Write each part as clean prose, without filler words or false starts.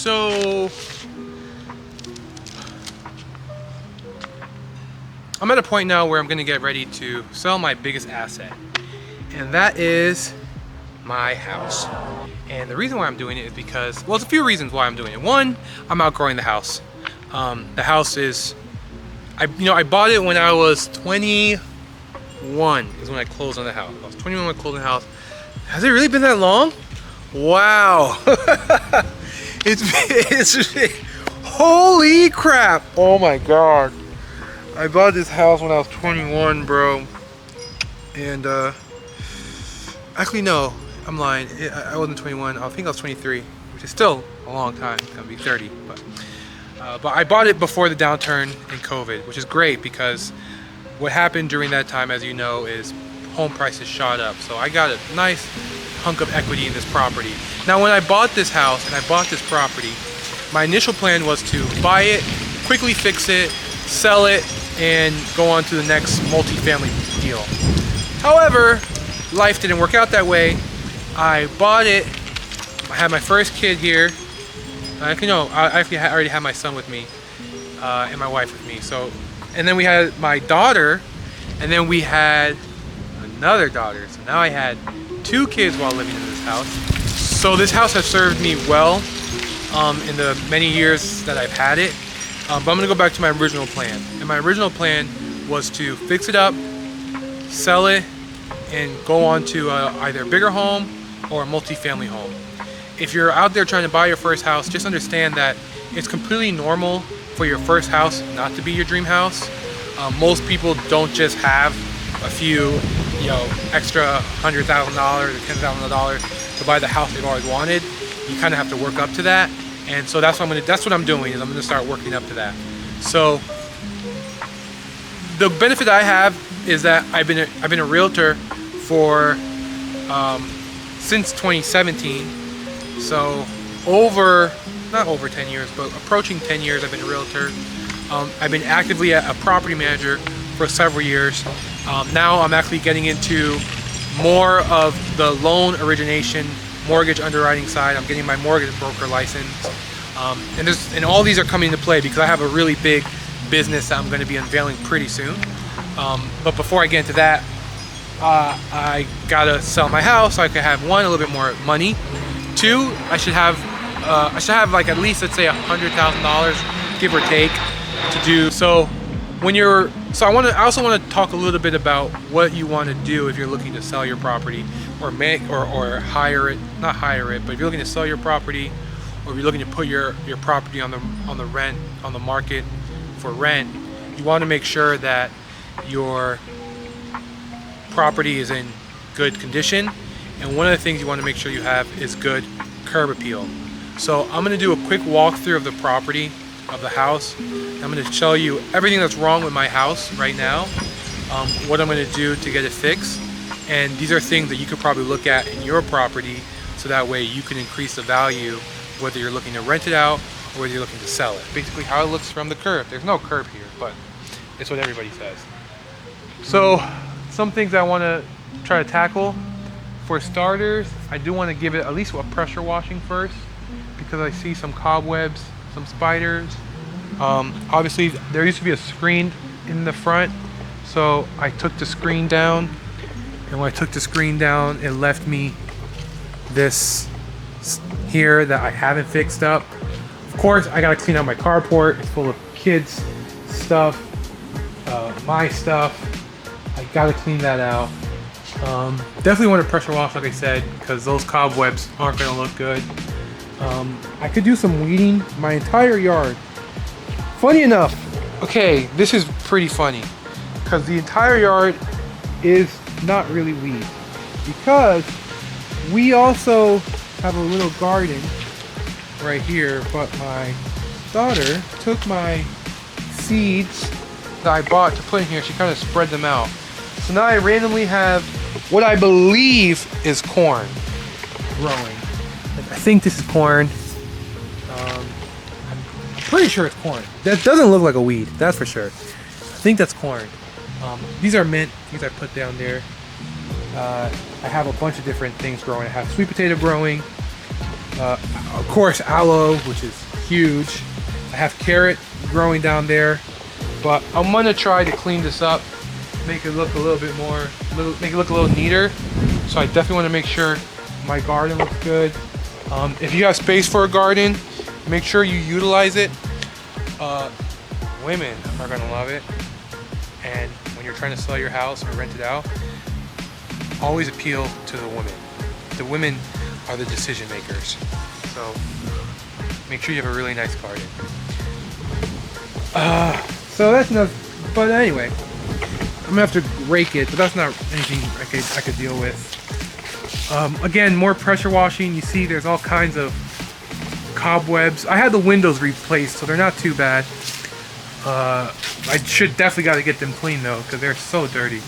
So I'm at a point now where I'm gonna get ready to sell my biggest asset, and that is my house. And the reason why I'm doing it is because, well, there's a few reasons why I'm doing it. One, I'm outgrowing the house. The house is, I bought it when I was 21 is when I closed on the house. I was 21 when I closed on the house. Has it really been that long? Wow. it's holy crap. Oh my God. I bought this house when I was 21, bro. And actually no, I'm lying. I wasn't 21. I think I was 23, which is still a long time. It's gonna be 30, but I bought it before the downturn in COVID, which is great because what happened during that time, as you know, is home prices shot up. So I got a nice hunk of equity in this property. Now, when I bought this house and I bought this property, my initial plan was to buy it, quickly fix it, sell it, and go on to the next multifamily deal. However, life didn't work out that way. I bought it, I had my first kid here. I already had my son with me and my wife with me. So, and then we had my daughter, and then we had another daughter. So now I had 2 kids while living in this house. So this house has served me well in the many years that I've had it. But I'm gonna go back to my original plan. And my original plan was to fix it up, sell it, and go on to either a bigger home or a multifamily home. If you're out there trying to buy your first house, just understand that it's completely normal for your first house not to be your dream house. Most people don't just have a few, extra $100,000 or $10,000 to buy the house they've always wanted. You kind of have to work up to that, and so that's what I'm doing. Is I'm gonna start working up to that. So the benefit I have is that I've been a realtor for since 2017. So not over 10 years, but approaching 10 years I've been a realtor. I've been actively a property manager for several years. Now I'm actually getting into more of the loan origination, mortgage underwriting side. I'm getting my mortgage broker license. And all these are coming into play because I have a really big business that I'm going to be unveiling pretty soon. But before I get into that, I gotta sell my house so I can have, one, a little bit more money. 2, I should have like at least, let's say, $100,000, give or take, to do. So I also want to talk a little bit about what you want to do if you're looking to sell your property or hire it, not hire it, but if you're looking to sell your property, or if you're looking to put your property on the market for rent. You want to make sure that your property is in good condition, and one of the things you want to make sure you have is good curb appeal. So I'm going to do a quick walkthrough of the property, of the house. I'm going to show you everything that's wrong with my house right now, what I'm going to do to get it fixed, and these are things that you could probably look at in your property, so that way you can increase the value, whether you're looking to rent it out or whether you're looking to sell it. Basically how it looks from the curb. There's no curb here, but it's what everybody says. So some things I want to try to tackle. For starters, I do want to give it at least a pressure washing first, because I see some cobwebs, some spiders. Obviously there used to be a screen in the front, so I took the screen down, and when I took the screen down, it left me this here that I haven't fixed up. Of course, I gotta clean out my carport. It's full of kids stuff, my stuff. I gotta clean that out. Definitely want to pressure wash, like I said, because those cobwebs aren't gonna look good. I could do some weeding my entire yard. Funny enough, okay, this is pretty funny, because the entire yard is not really weed, because we also have a little garden right here, but my daughter took my seeds that I bought to put in here. She kind of spread them out. So now I randomly have what I believe is corn growing. I think this is corn. I'm pretty sure it's corn. That doesn't look like a weed, that's for sure. I think that's corn. These are mint, these I put down there. I have a bunch of different things growing. I have sweet potato growing. Of course, aloe, which is huge. I have carrot growing down there, but I'm gonna try to clean this up, make it look a little bit more, make it look a little neater. So I definitely want to make sure my garden looks good. If you have space for a garden, make sure you utilize it. Women are gonna love it, and when you're trying to sell your house or rent it out, always appeal to the women. The women are the decision makers, so make sure you have a really nice garden. So that's enough. But anyway, I'm gonna have to rake it, but that's not anything I could deal with. Again, more pressure washing. You see, there's all kinds of cobwebs. I had the windows replaced, so they're not too bad. I should definitely got to get them clean though, because they're so dirty.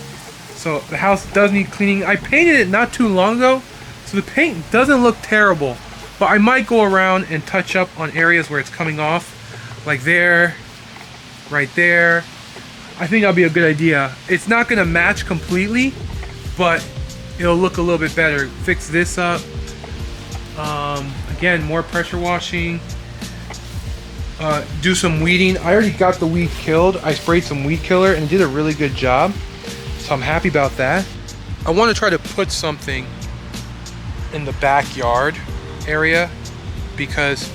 So the house does need cleaning. I painted it not too long ago, so the paint doesn't look terrible. But I might go around and touch up on areas where it's coming off, like there, right there. I think that'll be a good idea. It's not gonna match completely, but it'll look a little bit better. Fix this up. Again, more pressure washing. Do some weeding. I already got the weed killed. I sprayed some weed killer and it did a really good job. So I'm happy about that. I want to try to put something in the backyard area, because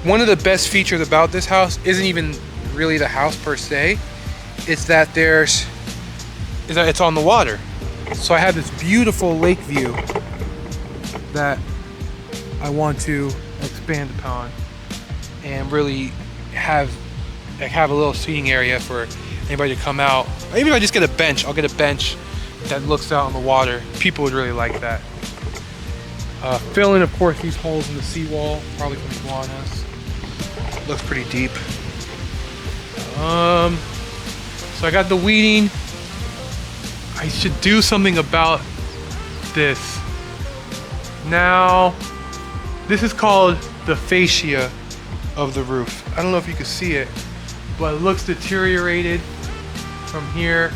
one of the best features about this house isn't even really the house per se. It's that it's on the water. So I have this beautiful lake view that I want to expand upon and really have a little seating area for anybody to come out. Maybe if I just get a bench, I'll get a bench that looks out on the water. People would really like that. Fill in, of course, these holes in the seawall, probably from iguanas. Looks pretty deep. So I got the weeding. I should do something about this. Now, this is called the fascia of the roof. I don't know if you can see it, but it looks deteriorated from here.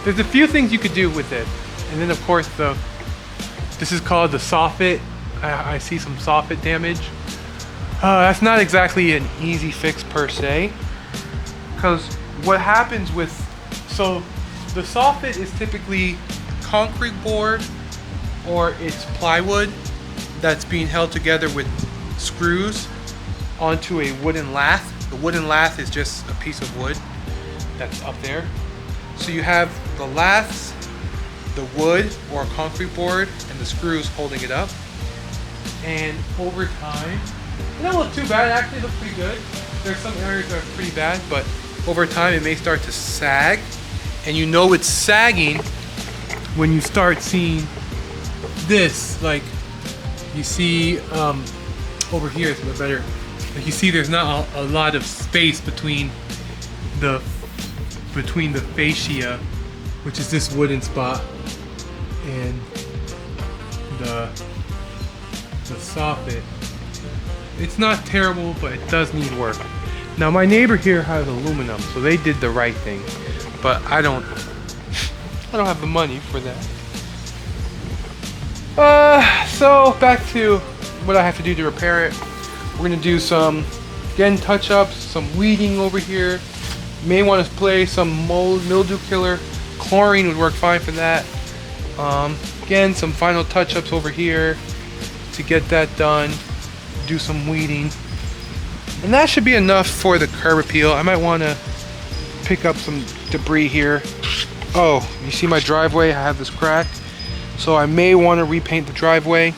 There's a few things you could do with it. And then of course this is called the soffit. I see some soffit damage. That's not exactly an easy fix per se, because what happens with, so the soffit is typically concrete board or it's plywood that's being held together with screws onto a wooden lath. The wooden lath is just a piece of wood that's up there. So you have the laths, the wood or concrete board, and the screws holding it up. And over time, it don't look too bad, it actually looks pretty good. There's some areas that are pretty bad, but over time it may start to sag. And you know it's sagging when you start seeing this, like you see over here is a bit better. Like you see there's not a lot of space between the fascia, which is this wooden spot, and the soffit. It's not terrible, but it does need work. Now my neighbor here has aluminum, so they did the right thing, but I don't have the money for that. So back to what I have to do to repair it. We're gonna do some, again, touch-ups, some weeding over here. You may want to play some mildew killer. Chlorine would work fine for that. Again, some final touch-ups over here to get that done. Do some weeding. And that should be enough for the curb appeal. I might want to pick up some debris here. Oh, you see my driveway? I have this crack. So I may want to repaint the driveway.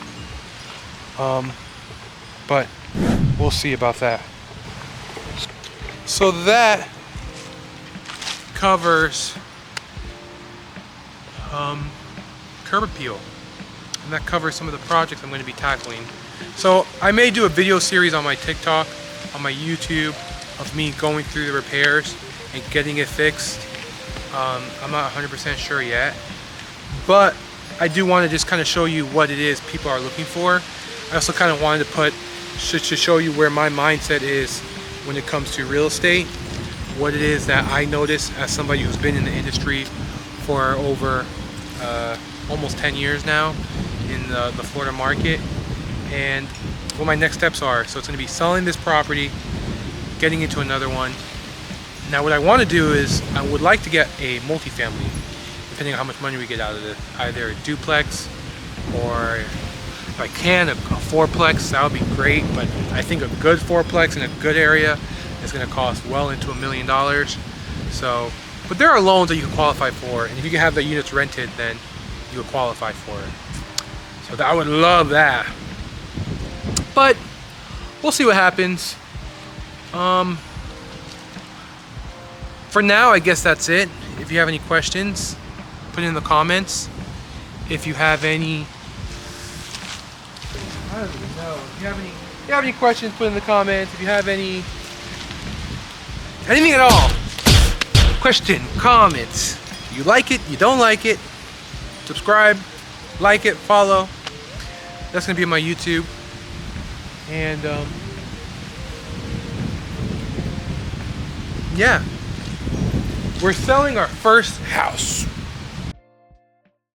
But we'll see about that. So that covers curb appeal, and that covers some of the projects I'm going to be tackling. So I may do a video series on my TikTok, on my YouTube, of me going through the repairs and getting it fixed. I'm not 100% sure yet, but I do want to just kind of show you what it is people are looking for. I also kind of wanted to show you where my mindset is when it comes to real estate, what it is that I notice as somebody who's been in the industry for over almost 10 years now in the Florida market, and what my next steps are. So it's going to be selling this property, getting into another one. Now what I want to do is I would like to get a multifamily, depending on how much money we get out of it. Either a duplex, or if I can, a fourplex. That would be great, but I think a good fourplex in a good area is going to cost well into $1 million. So, but there are loans that you can qualify for, and if you can have the units rented, then you will qualify for it. So I would love that. But we'll see what happens. For now, I guess that's it. If you have any questions, put it in the comments. If you have any, I don't even know. If you have any questions, put it in the comments. If you have anything at all, question, comments. You like it, you don't like it, subscribe, like it, follow. That's gonna be on my YouTube. And yeah, we're selling our first house.